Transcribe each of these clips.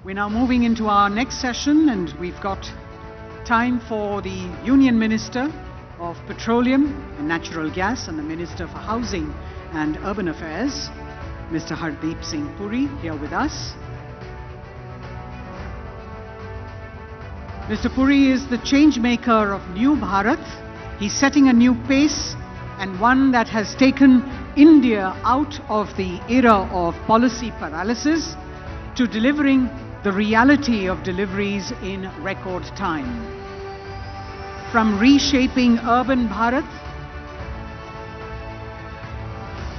We're now moving into our next session, and we've got time for the Union Minister of Petroleum and Natural Gas and the Minister for Housing and Urban Affairs, Mr. Hardeep Singh Puri, here with us. Mr. Puri is the change maker of New Bharat. He's setting a new pace, and one that has taken India out of the era of policy paralysis to delivering the reality of deliveries in record time. From reshaping urban Bharat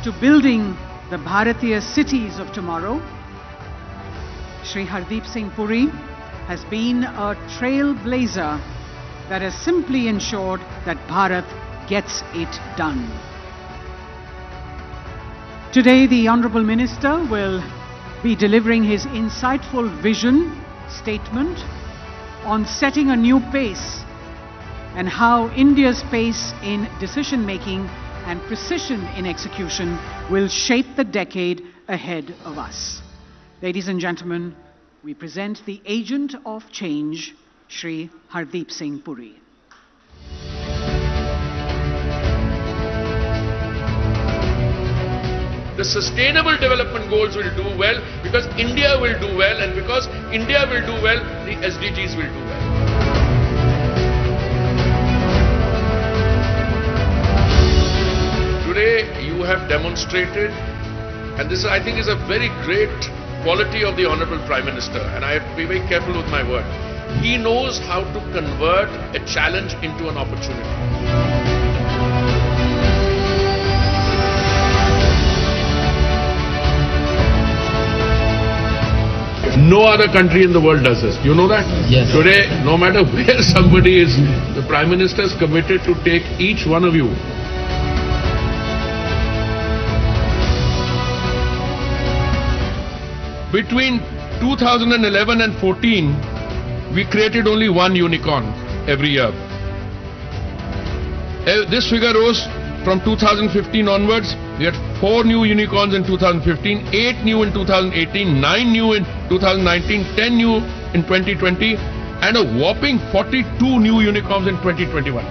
to building the Bharatiya cities of tomorrow, Shri Hardeep Singh Puri has been a trailblazer that has simply ensured that Bharat gets it done. Today, the Honourable Minister will be delivering his insightful vision statement on setting a new pace and how India's pace in decision-making and precision in execution will shape the decade ahead of us. Ladies and gentlemen, we present the agent of change, Shri Hardeep Singh Puri. The sustainable development goals will do well because India will do well, and because India will do well, the SDGs will do well. Today you have demonstrated, and this I think is a very great quality of the Honourable Prime Minister, and I have to be very careful with my word. He knows how to convert a challenge into an opportunity. No other country in the world does this. You know that? Yes. Today, no matter where somebody is, the Prime Minister is committed to take each one of you. Between 2011 and 14, we created only one unicorn every year. This figure rose from 2015 onwards. We had 4 new unicorns in 2015, 8 new in 2018, 9 new in 2019, 10 new in 2020, and a whopping 42 new unicorns in 2021.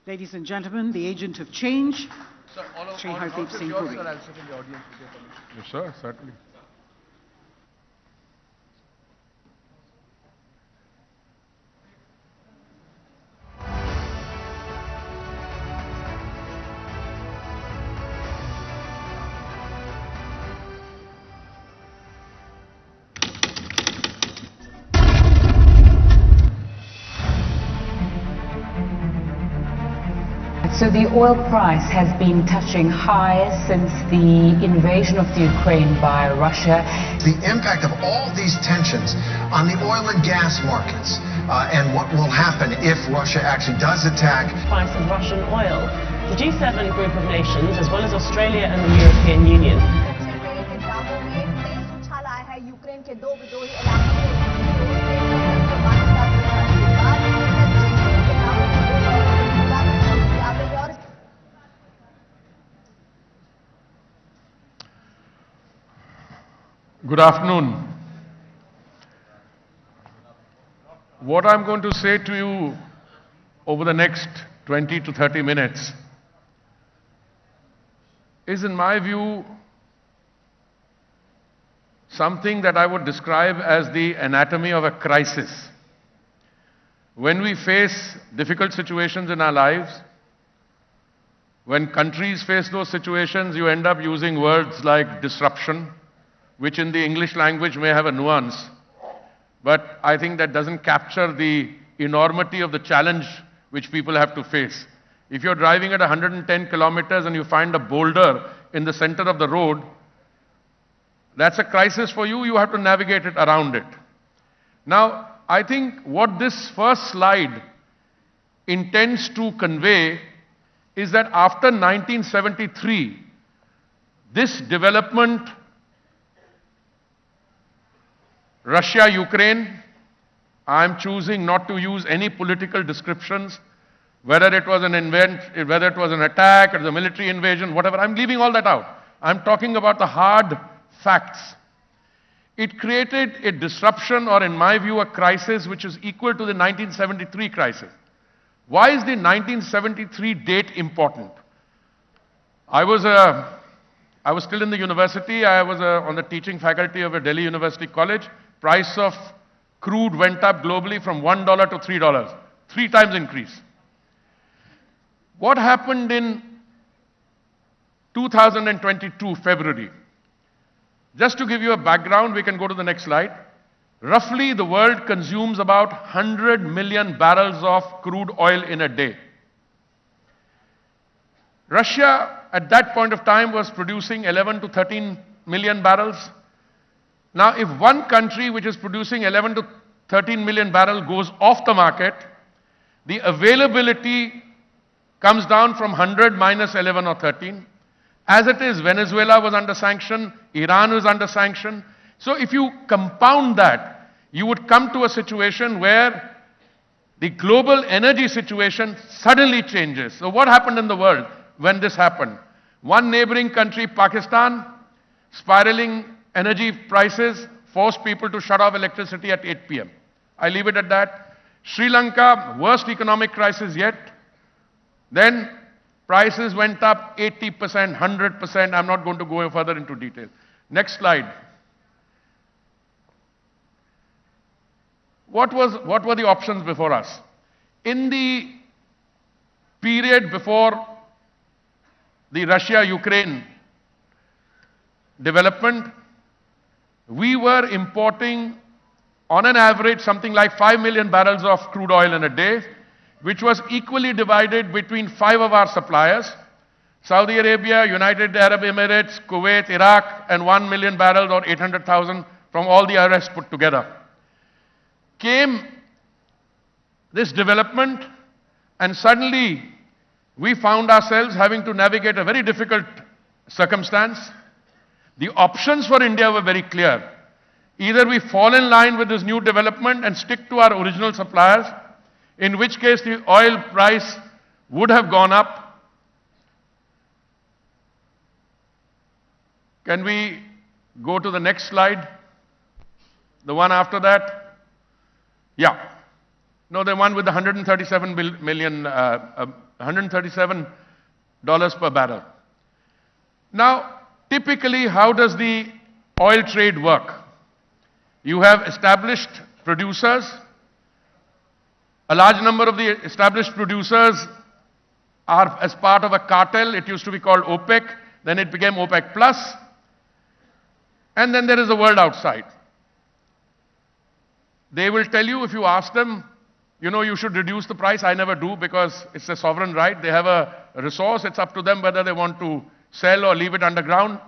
Ladies and gentlemen, the agent of change, Sir, Shri Hardeep Singh Puri. Yes, sir, certainly. So the oil price has been touching highs since the invasion of the Ukraine by Russia. The impact of all these tensions on the oil and gas markets and what will happen if Russia actually does attack. Price of Russian oil. The G7 group of nations, as well as Australia and the European Union. Good afternoon. What I'm going to say to you over the next 20 to 30 minutes is, in my view, something that I would describe as the anatomy of a crisis. When we face difficult situations in our lives, when countries face those situations, you end up using words like disruption, which in the English language may have a nuance, but I think that doesn't capture the enormity of the challenge which people have to face. If you're driving at 110 kilometers and you find a boulder in the center of the road, that's a crisis for you. You have to navigate it around it. Now, I think what this first slide intends to convey is that after 1973, this development, Russia, Ukraine, I'm choosing not to use any political descriptions. whether it was whether it was an attack or the military invasion, whatever. I'm leaving all that out. I'm talking about the hard facts. It created a disruption, or in my view, a crisis which is equal to the 1973 crisis. Why is the 1973 date important? I was still in the university. I was on the teaching faculty of a Delhi University college. Price of crude went up globally from $1 to $3. 3 times increase. What happened in 2022, February? Just to give you a background, we can go to the next slide. Roughly, the world consumes about 100 million barrels of crude oil in a day. Russia, at that point of time, was producing 11 to 13 million barrels. Now, if one country which is producing 11 to 13 million barrels goes off the market, the availability comes down from 100 minus 11 or 13. As it is, Venezuela was under sanction, Iran was under sanction. So if you compound that, you would come to a situation where the global energy situation suddenly changes. So what happened in the world when this happened? One neighboring country, Pakistan, spiraling energy prices, forced people to shut off electricity at 8 p.m. I leave it at that. Sri Lanka, worst economic crisis yet. Then prices went up 80%, 100%. I'm not going to go further into detail. Next slide. What were the options before us? In the period before the Russia-Ukraine development, we were importing on an average something like 5 million barrels of crude oil in a day, which was equally divided between 5 of our suppliers: Saudi Arabia, United Arab Emirates, Kuwait, Iraq, and 1 million barrels or 800,000 from all the rest put together. Came this development, and suddenly we found ourselves having to navigate a very difficult circumstance. The options for India were very clear. Either we fall in line with this new development and stick to our original suppliers, in which case the oil price would have gone up. Can we go to the next slide? The one after that? Yeah. No, the one with the $137 per barrel. Now, typically, how does the oil trade work? You have established producers. A large number of the established producers are as part of a cartel. It used to be called OPEC. Then it became OPEC Plus. And then there is the world outside. They will tell you, if you ask them, you know, you should reduce the price. I never do, because it's a sovereign right. They have a resource. It's up to them whether they want to sell or leave it underground.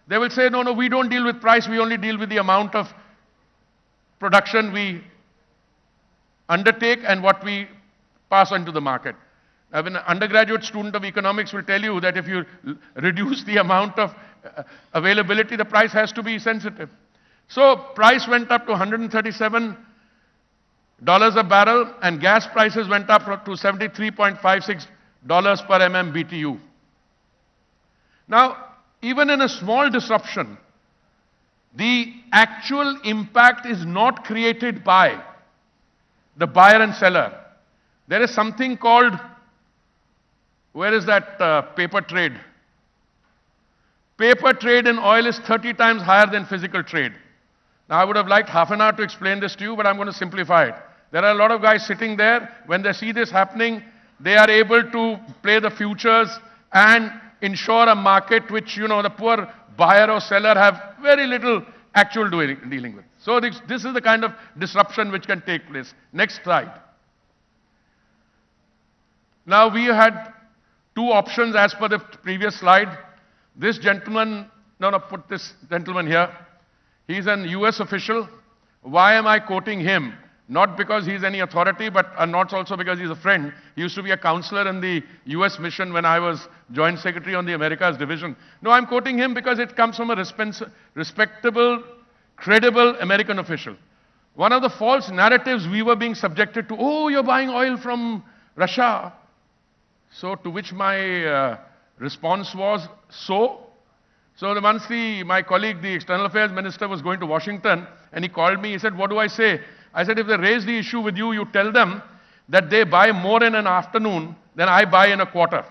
They will say, no, we don't deal with price. We only deal with the amount of production we undertake and what we pass on to the market. Now, an undergraduate student of economics will tell you that if you reduce the amount of availability, the price has to be sensitive. So price went up to $137 a barrel, and gas prices went up to $73.56 per MMBTU. Now, even in a small disruption, the actual impact is not created by the buyer and seller. There is something called, where is that paper trade? Paper trade in oil is 30 times higher than physical trade. Now, I would have liked half an hour to explain this to you, but I'm going to simplify it. There are a lot of guys sitting there. When they see this happening, they are able to play the futures and ensure a market which, you know, the poor buyer or seller have very little actual dealing with. So this is the kind of disruption which can take place. Next slide. Now, we had 2 options as per the previous slide. This gentleman, put this gentleman here. He's an US official. Why am I quoting him? Not because he's any authority, but not also because he's a friend. He used to be a counselor in the US mission when I was Joint Secretary on the Americas Division. No, I'm quoting him because it comes from a respectable, credible American official. One of the false narratives we were being subjected to, oh, you're buying oil from Russia. So to which my response was, so? So once my colleague, the External Affairs Minister, was going to Washington, and he called me, he said, what do I say? I said, if they raise the issue with you, you tell them that they buy more in an afternoon than I buy in a quarter.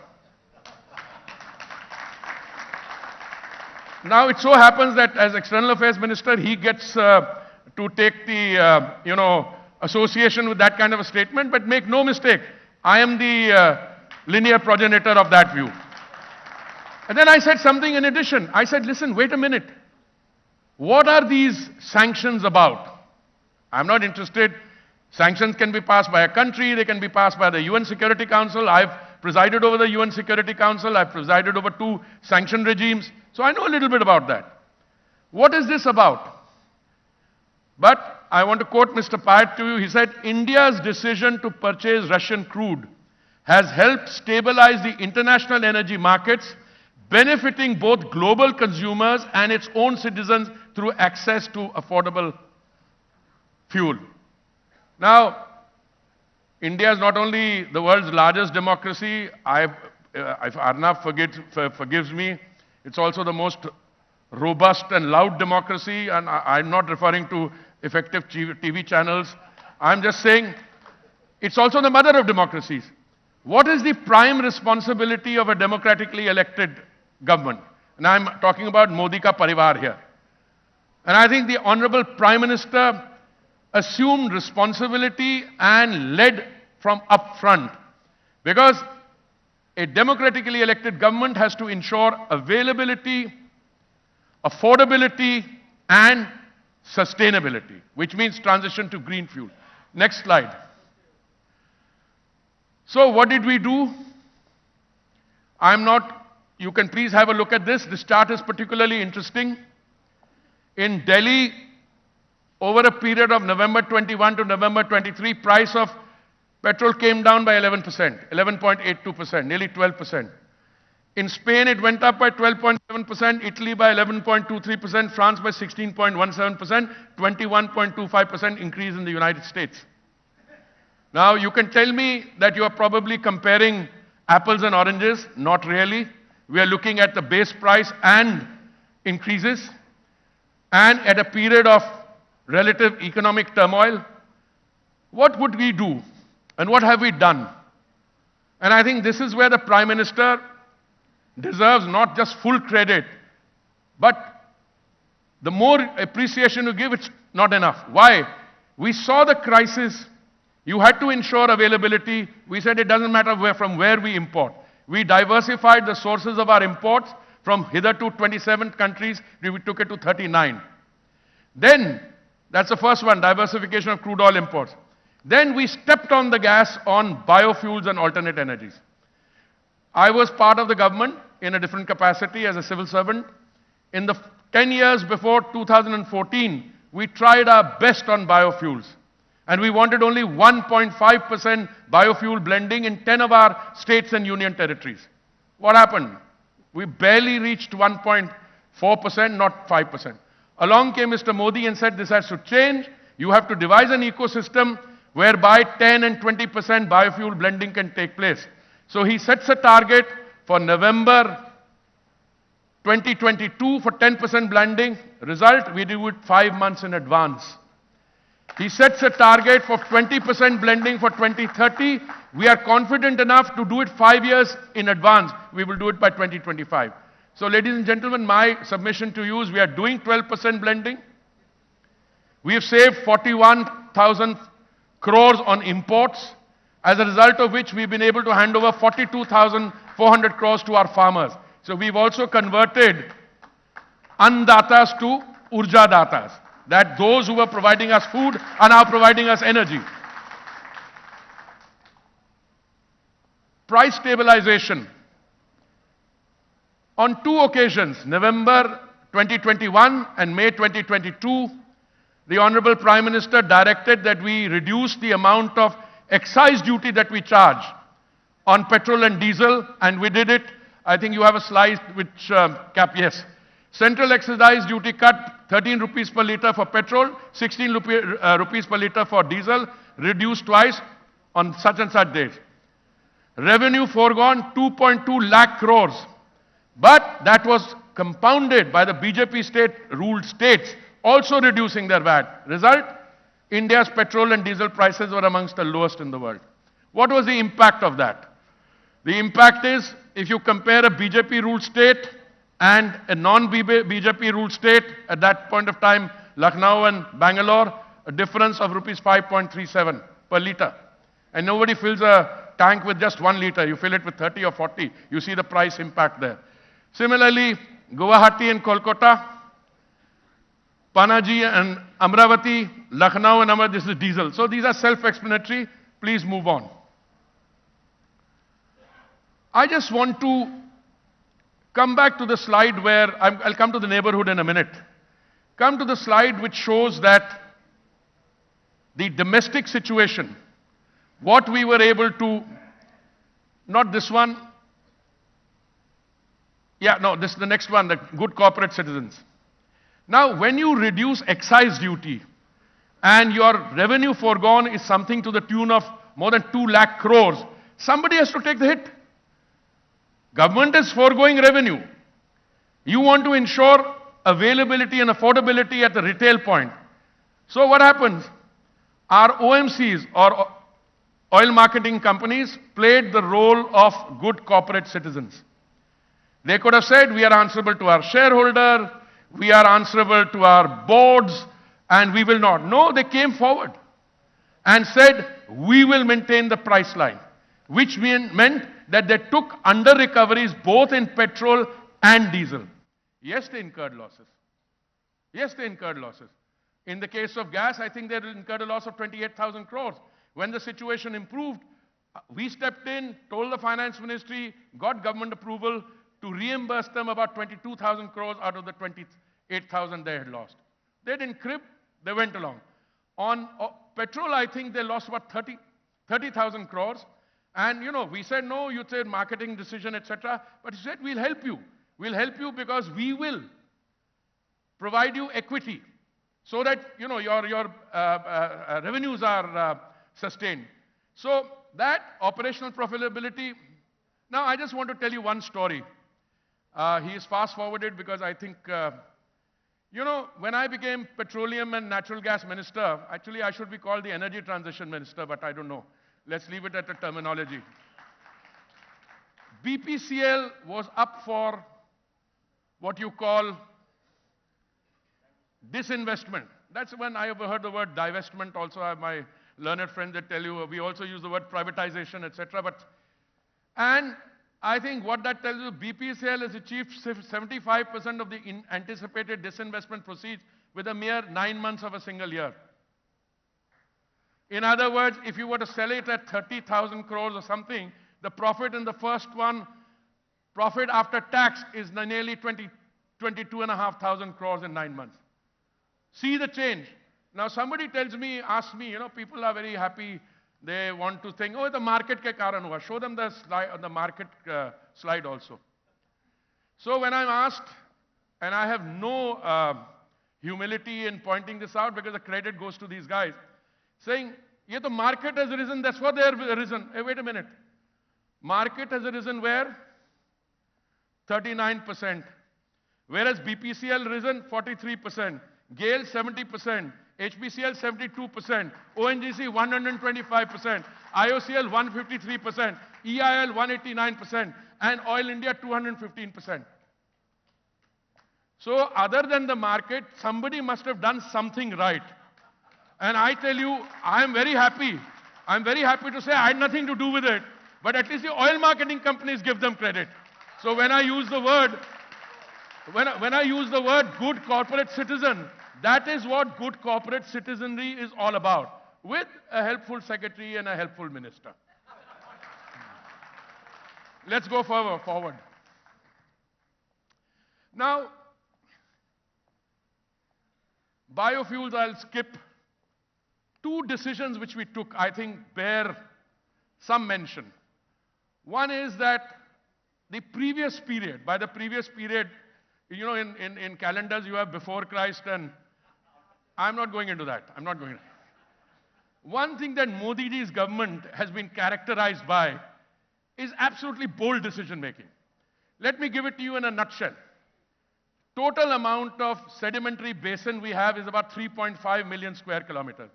Now, it so happens that as External Affairs Minister, he gets to take the, association with that kind of a statement, but make no mistake, I am the linear progenitor of that view. And then I said something in addition. I said, listen, wait a minute. What are these sanctions about? I'm not interested. Sanctions can be passed by a country, they can be passed by the UN Security Council. I've presided over the UN Security Council, I've presided over 2 sanction regimes, so I know a little bit about that. What is this about? But I want to quote Mr. Payat to you. He said, India's decision to purchase Russian crude has helped stabilize the international energy markets, benefiting both global consumers and its own citizens through access to affordable fuel. Now, India is not only the world's largest democracy, if Arnav forgives me, it's also the most robust and loud democracy, and I'm not referring to effective TV channels. I'm just saying it's also the mother of democracies. What is the prime responsibility of a democratically elected government? And I'm talking about Modi ka parivar here. And I think the Honorable Prime Minister assumed responsibility and led from up front. Because a democratically elected government has to ensure availability, affordability, and sustainability, which means transition to green fuel. Next slide. So what did we do? You can please have a look at this. This chart is particularly interesting. In Delhi, over a period of November 21 to November 23, price of petrol came down by 11%, 11.82%, nearly 12%. In Spain, it went up by 12.7%, Italy by 11.23%, France by 16.17%, 21.25% increase in the United States. Now, you can tell me that you are probably comparing apples and oranges. Not really. We are looking at the base price and increases, and at a period of relative economic turmoil. What would we do? And what have we done? And I think this is where the Prime Minister deserves not just full credit, but the more appreciation you give, it's not enough. Why? We saw the crisis. You had to ensure availability. We said it doesn't matter from where we import. We diversified the sources of our imports from hitherto 27 countries. We took it to 39. Then, that's the first one, diversification of crude oil imports. Then we stepped on the gas on biofuels and alternate energies. I was part of the government in a different capacity as a civil servant. In the 10 years before 2014, we tried our best on biofuels. And we wanted only 1.5% biofuel blending in 10 of our states and union territories. What happened? We barely reached 1.4%, not 5%. Along came Mr. Modi and said this has to change. You have to devise an ecosystem whereby 10 and 20% biofuel blending can take place. So he sets a target for November 2022 for 10% blending. Result, we do it 5 months in advance. He sets a target for 20% blending for 2030. We are confident enough to do it 5 years in advance. We will do it by 2025. So ladies and gentlemen, my submission to you is we are doing 12% blending. We have saved 41,000 crores on imports, as a result of which we've been able to hand over 42,400 crores to our farmers. So we've also converted Anndatas to Urja Datas, that those who were providing us food are now providing us energy. Price stabilization. On 2 occasions, November 2021 and May 2022, the Honorable Prime Minister directed that we reduce the amount of excise duty that we charge on petrol and diesel, and we did it. I think you have a slide which, yes. Central excise duty cut 13 rupees per litre for petrol, 16 rupees per litre for diesel, reduced twice on such and such days. Revenue foregone 2.2 lakh crores. But that was compounded by the BJP state-ruled states also reducing their VAT. Result? India's petrol and diesel prices were amongst the lowest in the world. What was the impact of that? The impact is, if you compare a BJP-ruled state and a non-BJP-ruled state, at that point of time, Lucknow and Bangalore, a difference of rupees 5.37 per litre. And nobody fills a tank with just 1 litre. You fill it with 30 or 40. You see the price impact there. Similarly, Guwahati and Kolkata, Panaji and Amravati, Lucknow and Amravati, this is diesel. So these are self-explanatory. Please move on. I just want to come back to the slide where, I'll come to the neighborhood in a minute. Come to the slide which shows that the domestic situation, what we were able to, not this one, yeah, no, this is the next one, the good corporate citizens. Now, when you reduce excise duty and your revenue foregone is something to the tune of more than 2 lakh crores, somebody has to take the hit. Government is foregoing revenue. You want to ensure availability and affordability at the retail point. So what happens? Our OMCs, or oil marketing companies, played the role of good corporate citizens. They could have said, we are answerable to our shareholder, we are answerable to our boards, and we will not. No, they came forward and said, we will maintain the price line, which meant that they took under recoveries both in petrol and diesel. Yes, they incurred losses. Yes, they incurred losses. In the case of gas, I think they incurred a loss of 28,000 crores. When the situation improved, we stepped in, told the finance ministry, got government approval to reimburse them about 22,000 crores out of the 28,000 they had lost. They didn't crib, they went along. On petrol, I think they lost about 30,000 crores. And, you know, we said, no, you said marketing decision, etc. But he said, we'll help you. We'll help you because we will provide you equity so that, you know, your revenues are sustained. So that operational profitability. Now, I just want to tell you one story. He is fast-forwarded because I think, you know, when I became Petroleum and Natural Gas Minister, actually I should be called the Energy Transition Minister, but I don't know. Let's leave it at the terminology. BPCL was up for what you call disinvestment. That's when I have heard the word divestment. Also, I have my learned friends that tell you we also use the word privatization, etc. And I think what that tells you, BPCL has achieved 75% of the anticipated disinvestment proceeds with a mere 9 months of a single year. In other words, if you were to sell it at 30,000 crores or something, the profit in the first one, profit after tax, is nearly 22,500 crores in 9 months. See the change. Now somebody tells me, asks me, you know, people are very happy. They want to think, oh, the market ke karan hua. Show them the slide, the market slide also. So when I'm asked, and I have no humility in pointing this out because the credit goes to these guys, saying, yeah, the market has risen, that's what they have risen. Hey, wait a minute. Market has risen where? 39%. Whereas BPCL risen 43%. GAIL 70%. HPCL 72%. ONGC 125%. IOCL 153%. EIL 189%. And Oil India 215%. So other than the market, somebody must have done something right. And I tell you, I am very happy. I'm very happy to say I had nothing to do with it. But at least the oil marketing companies give them credit. So when I use the word, when I use the word good corporate citizen, that is what good corporate citizenry is all about, with a helpful secretary and a helpful minister. Let's go forward. Now, biofuels, I'll skip. Two decisions which we took, I think, bear some mention. One is that the previous period, by the previous period, you know, in calendars you have before Christ, and I'm not going into that. I'm not going into that. One thing that Modi ji's government has been characterized by is absolutely bold decision making. Let me give it to you in a nutshell. Total amount of sedimentary basin we have is about 3.5 million square kilometers.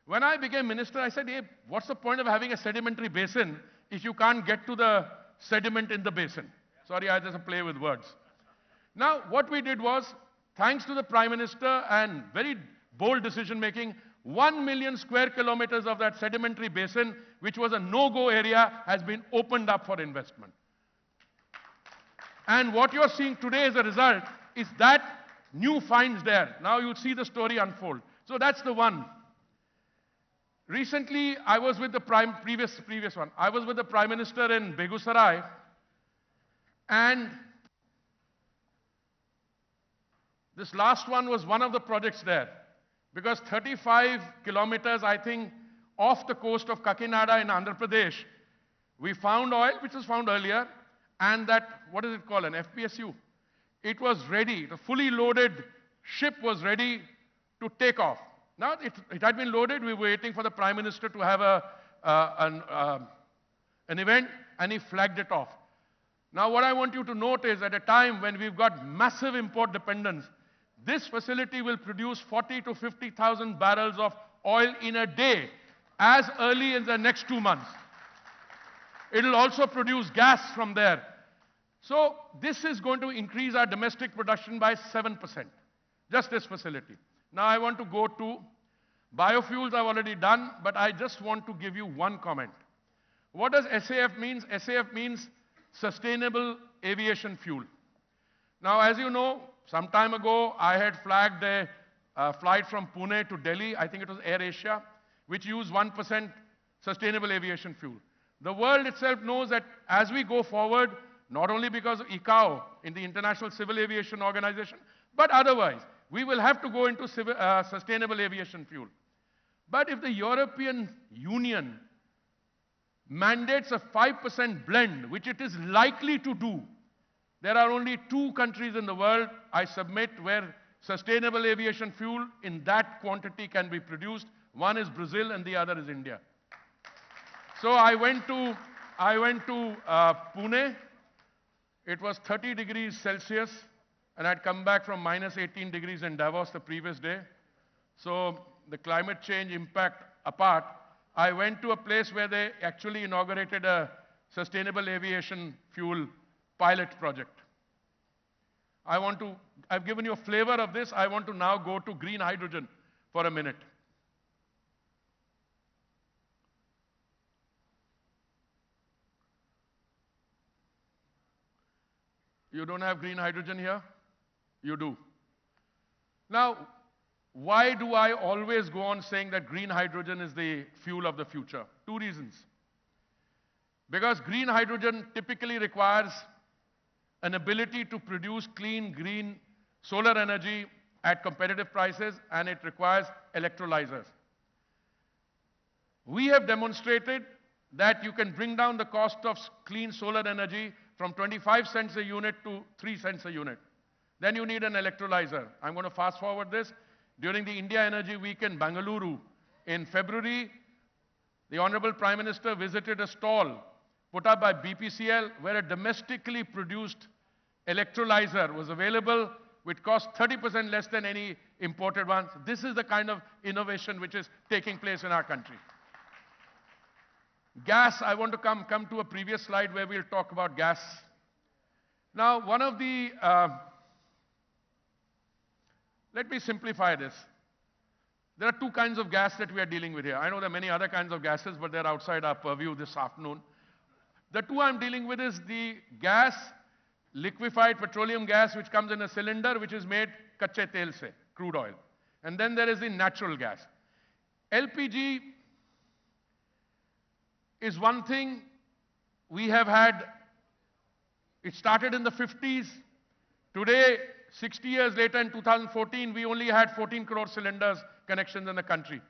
When I became minister, I said, hey, what's the point of having a sedimentary basin if you can't get to the sediment in the basin? Sorry, I just play with words. Now, what we did was, thanks to the Prime Minister and very bold decision making, 1 million square kilometers of that sedimentary basin, which was a no-go area, has been opened up for investment. And what you're seeing today as a result is that new finds there. Now you'll see the story unfold. So that's the one. Recently, I was with the previous one. I was with the Prime Minister in Begusarai, and this last one was one of the projects there. Because 35 kilometers, I think, off the coast of Kannada in Andhra Pradesh, we found oil, which was found earlier, and that, what is it called, an FPSU? It was ready. The fully loaded ship was ready to take off. Now, it had been loaded. We were waiting for the Prime Minister to have an event, and he flagged it off. Now, what I want you to note is, at a time when we've got massive import dependence, this facility will produce 40 to 50,000 barrels of oil in a day, as early in the next 2 months. It will also produce gas from there. So this is going to increase our domestic production by 7%, just this facility. Now I want to go to biofuels. I've already done, but I just want to give you one comment. What does SAF mean? SAF means Sustainable Aviation Fuel. Now, as you know, some time ago, I had flagged a flight from Pune to Delhi, I think it was Air Asia, which used 1% sustainable aviation fuel. The world itself knows that as we go forward, not only because of ICAO in the International Civil Aviation Organization, but otherwise, we will have to go into sustainable aviation fuel. But if the European Union mandates a 5% blend, which it is likely to do, there are only 2 countries in the world, I submit, where sustainable aviation fuel in that quantity can be produced. One is Brazil and the other is India. So I went to Pune. It was 30 degrees Celsius, and I'd come back from minus 18 degrees in Davos the previous day. So the climate change impact apart, I went to a place where they actually inaugurated a sustainable aviation fuel pilot project. I've given you a flavor of this. I want to now go to green hydrogen for a minute. You don't have green hydrogen here? You do. Now, why do I always go on saying that green hydrogen is the fuel of the future? 2 reasons. Because green hydrogen typically requires an ability to produce clean, green solar energy at competitive prices, and it requires electrolyzers. We have demonstrated that you can bring down the cost of clean solar energy from 25 cents a unit to 3 cents a unit. Then you need an electrolyzer. I'm going to fast forward this. During the India Energy Week in Bengaluru in February, the Honorable Prime Minister visited a stall put up by BPCL where a domestically produced electrolyzer was available, which cost 30% less than any imported one. This is the kind of innovation which is taking place in our country. Gas, I want to come to a previous slide where we'll talk about gas. Now, one of the, let me simplify this. There are 2 kinds of gas that we are dealing with here. I know there are many other kinds of gases, but they're outside our purview this afternoon. The 2 I'm dealing with is the gas, liquefied petroleum gas, which comes in a cylinder, which is made kache tel se, crude oil. And then there is the natural gas. LPG is one thing we have had. It started in the 50s. Today, 60 years later, in 2014, we only had 14 crore cylinders connections in the country.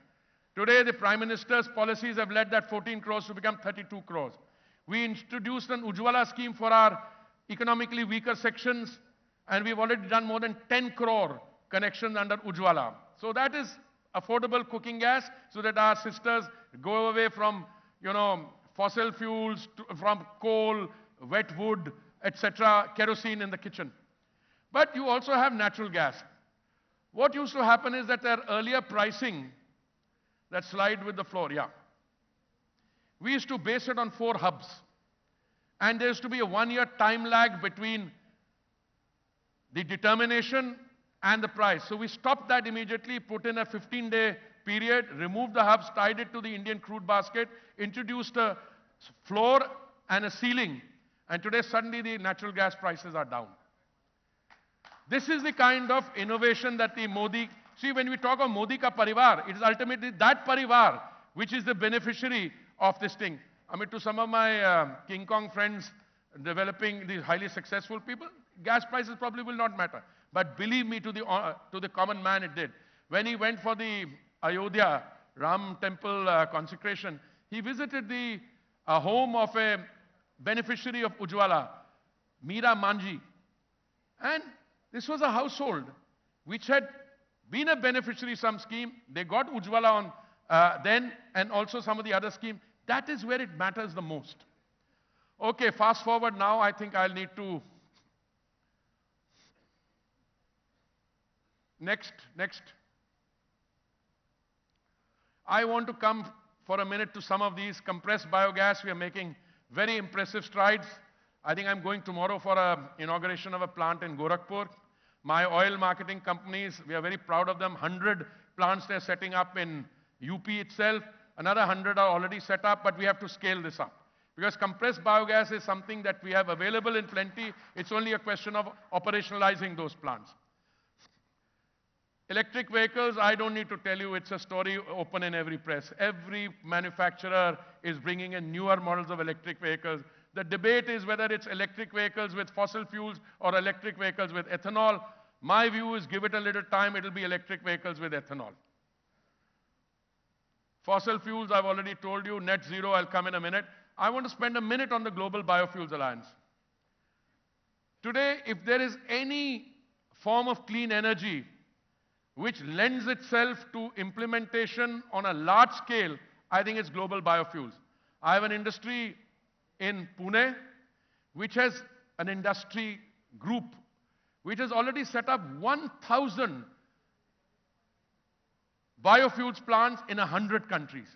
Today, the Prime Minister's policies have led that 14 crores to become 32 crores. We introduced an Ujjwala scheme for our economically weaker sections, and we've already done more than 10 crore connections under Ujjwala. So that is affordable cooking gas, so that our sisters go away from, fossil fuels from coal, wet wood, etc., kerosene in the kitchen. But you also have natural gas. What used to happen is that their earlier pricing, that slide with the floor, yeah. We used to base it on 4 hubs. And there used to be a 1-year time lag between the determination and the price. So we stopped that immediately, put in a 15-day period, removed the hubs, tied it to the Indian crude basket, introduced a floor and a ceiling. And today suddenly the natural gas prices are down. This is the kind of innovation that the Modi... See, when we talk of Modi ka parivar, it is ultimately that parivar which is the beneficiary of this thing. I mean, to some of my King Kong friends developing these highly successful people, gas prices probably will not matter. But believe me, to the common man it did. When he went for the Ayodhya Ram temple consecration, he visited the home of a beneficiary of Ujjwala, Meera Manji. And this was a household which had been a beneficiary of some scheme. They got Ujjwala on then, and also some of the other scheme. That is where it matters the most. Okay, fast forward now. I think I'll need to... Next. I want to come for a minute to some of these. Compressed biogas, we are making very impressive strides. I think I'm going tomorrow for an inauguration of a plant in Gorakhpur. My oil marketing companies, we are very proud of them. 100 plants they're setting up in UP itself. Another 100 are already set up, but we have to scale this up. Because compressed biogas is something that we have available in plenty. It's only a question of operationalizing those plants. Electric vehicles, I don't need to tell you, it's a story open in every press. Every manufacturer is bringing in newer models of electric vehicles. The debate is whether it's electric vehicles with fossil fuels or electric vehicles with ethanol. My view is give it a little time, it'll be electric vehicles with ethanol. Fossil fuels, I've already told you, net zero, I'll come in a minute. I want to spend a minute on the Global Biofuels Alliance. Today, if there is any form of clean energy which lends itself to implementation on a large scale, I think it's global biofuels. I have an industry in Pune which has an industry group which has already set up 1,000 biofuels plants in 100 countries.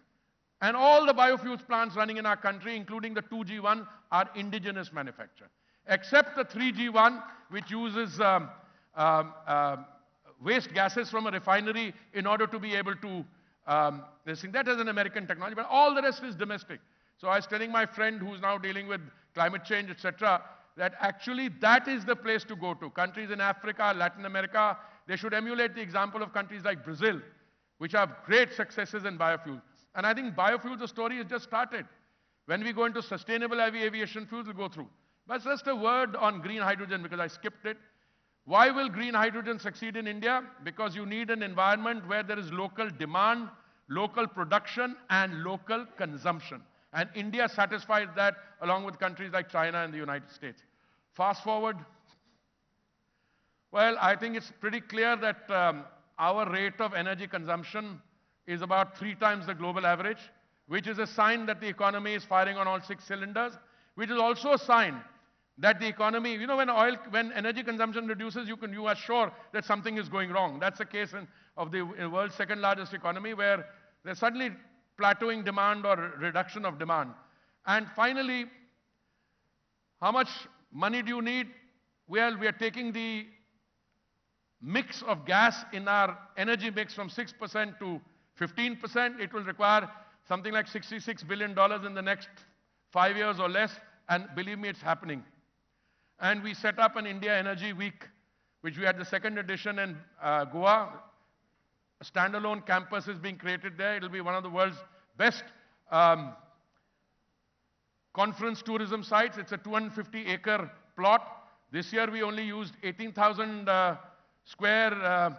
And all the biofuels plants running in our country, including the 2G1, are indigenous manufacture. Except the 3G1, which uses waste gases from a refinery in order to be able to, this thing. That is an American technology, but all the rest is domestic. So I was telling my friend who's now dealing with climate change, etc., that actually that is the place to go to. Countries in Africa, Latin America, they should emulate the example of countries like Brazil, which have great successes in biofuels. And I think biofuels, the story has just started. When we go into sustainable aviation fuels, we'll go through. But just a word on green hydrogen, because I skipped it. Why will green hydrogen succeed in India? Because you need an environment where there is local demand, local production, and local consumption. And India satisfies that along with countries like China and the United States. Fast forward. Well, I think it's pretty clear that our rate of energy consumption is about 3 times the global average, which is a sign that the economy is firing on all 6 cylinders, which is also a sign that the economy, you know, when energy consumption reduces, you are sure that something is going wrong. That's the case of the world's second largest economy, where there's suddenly plateauing demand or reduction of demand. And finally, how much money do you need? Well, we are taking the mix of gas in our energy mix from 6% to 15%. It will require something like $66 billion in the next 5 years or less, and believe me, it's happening. And we set up an India Energy Week, which we had the 2nd edition in Goa. A standalone campus is being created there. It'll be one of the world's best conference tourism sites. It's a 250-acre plot. This year we only used 18,000 square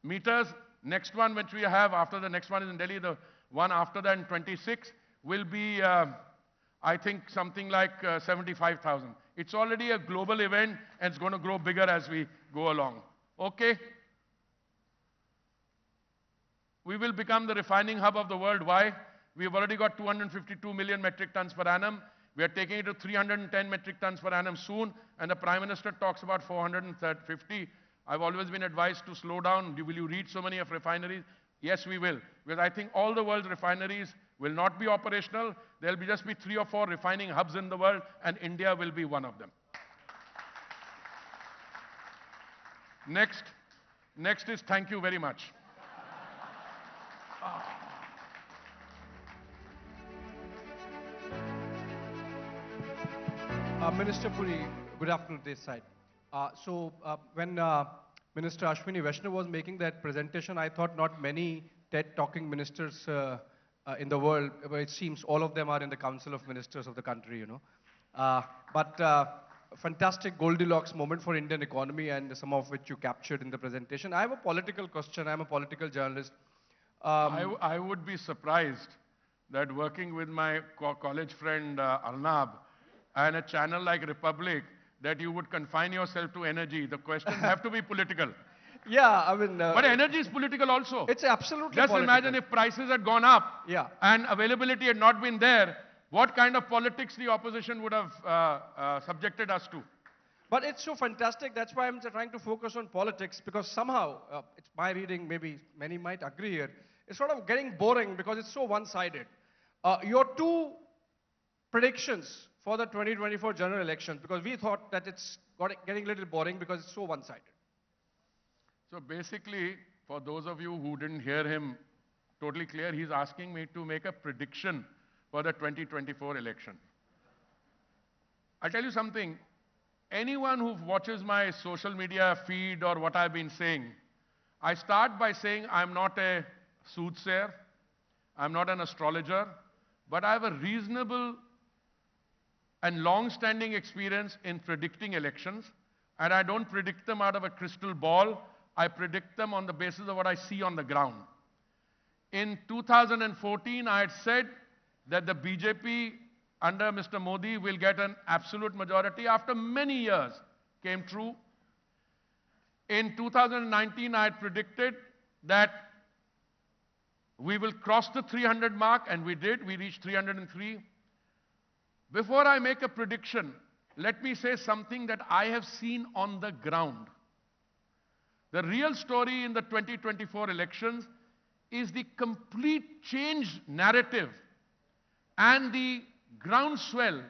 meters. Next one, which we have after the next one is in Delhi, the one after that in 26 will be, I think, something like 75,000. It's already a global event, and it's going to grow bigger as we go along. Okay? We will become the refining hub of the world. Why? We've already got 252 million metric tons per annum. We are taking it to 310 metric tons per annum soon, and the Prime Minister talks about 450. I've always been advised to slow down. Will you read so many of refineries? Yes, we will. Because I think all the world's refineries will not be operational. There'll just be 3 or 4 refining hubs in the world, and India will be one of them. Next is thank you very much. Minister Puri, good afternoon this side. When Minister Ashwini Vaishnaw was making that presentation, I thought not many TED-talking ministers in the world, but it seems all of them are in the Council of Ministers of the country, you know. Fantastic Goldilocks moment for Indian economy, and some of which you captured in the presentation. I have a political question. I'm a political journalist. I would be surprised that working with my college friend Arnab and a channel like Republic, that you would confine yourself to energy. The questions have to be political. Yeah, I mean... but energy is political also. It's absolutely Just political. imagine if prices had gone up and availability had not been there, what kind of politics the opposition would have subjected us to. But it's so fantastic. That's why I'm trying to focus on politics, because somehow, it's my reading, maybe many might agree here, it's sort of getting boring because it's so one-sided. Your 2 predictions for the 2024 general election, because we thought that it's getting a little boring because it's so one-sided. So basically, for those of you who didn't hear him totally clear, he's asking me to make a prediction for the 2024 election. I'll tell you something. Anyone who watches my social media feed or what I've been saying, I start by saying I'm not a soothsayer, I'm not an astrologer, but I have a reasonable and long-standing experience in predicting elections, and I don't predict them out of a crystal ball. I predict them on the basis of what I see on the ground. In 2014, I had said that the BJP under Mr. Modi will get an absolute majority. After many years, came true. In 2019, I had predicted that we will cross the 300 mark, and we did. We reached 303. Before I make a prediction, let me say something that I have seen on the ground. The real story in the 2024 elections is the complete change narrative and the groundswell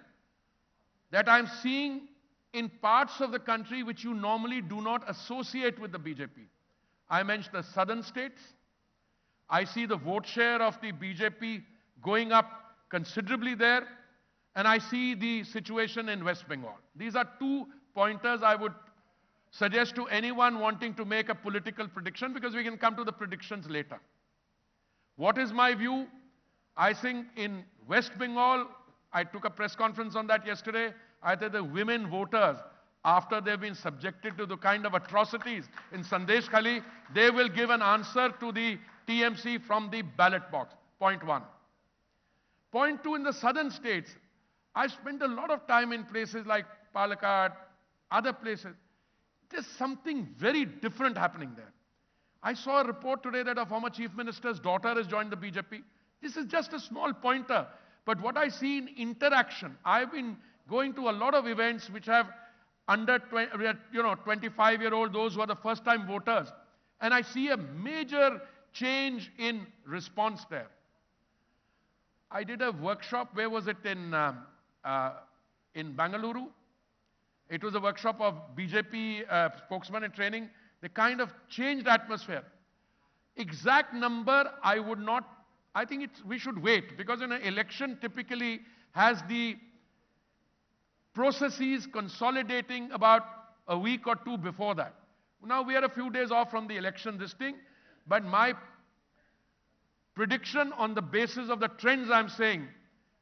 that I'm seeing in parts of the country which you normally do not associate with the BJP. I mentioned the southern states. I see the vote share of the BJP going up considerably there. And I see the situation in West Bengal. These are 2 pointers I would suggest to anyone wanting to make a political prediction, because we can come to the predictions later. What is my view? I think in West Bengal, I took a press conference on that yesterday, I think the women voters, after they've been subjected to the kind of atrocities in Sandesh Khali, they will give an answer to the TMC from the ballot box. Point 1. Point 2, in the southern states, I spent a lot of time in places like Palakkad, other places. There's something very different happening there. I saw a report today that a former chief minister's daughter has joined the BJP. This is just a small pointer. But what I see in interaction, I've been going to a lot of events which have under 25-year-old, those who are the first-time voters. And I see a major change in response there. I did a workshop, where was it, in Bangalore. It was a workshop of BJP spokesman in training. The kind of changed atmosphere. Exact number, I would not, I think we should wait, because an election typically has the processes consolidating about a week or 2 before that. Now we are a few days off from the election, this thing, but my prediction on the basis of the trends I'm saying,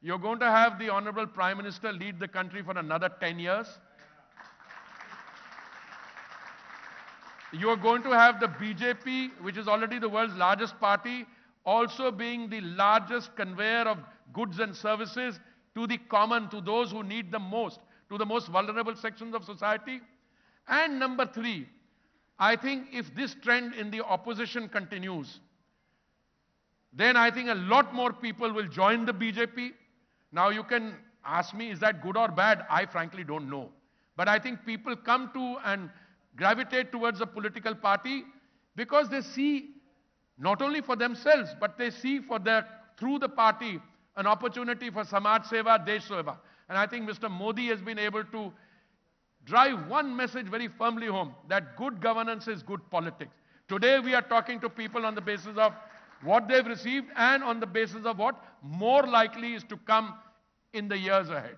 you're going to have the Honorable Prime Minister lead the country for another 10 years. You're going to have the BJP, which is already the world's largest party, also being the largest conveyor of goods and services to the common, to those who need them most, to the most vulnerable sections of society. And number 3, I think if this trend in the opposition continues, then I think a lot more people will join the BJP. Now you can ask me, is that good or bad? I frankly don't know. But I think people come to and gravitate towards a political party because they see not only for themselves, but they see through the party an opportunity for Samaj Seva, Desh Seva. And I think Mr. Modi has been able to drive one message very firmly home, that good governance is good politics. Today we are talking to people on the basis of what they've received and on the basis of what more likely is to come in the years ahead.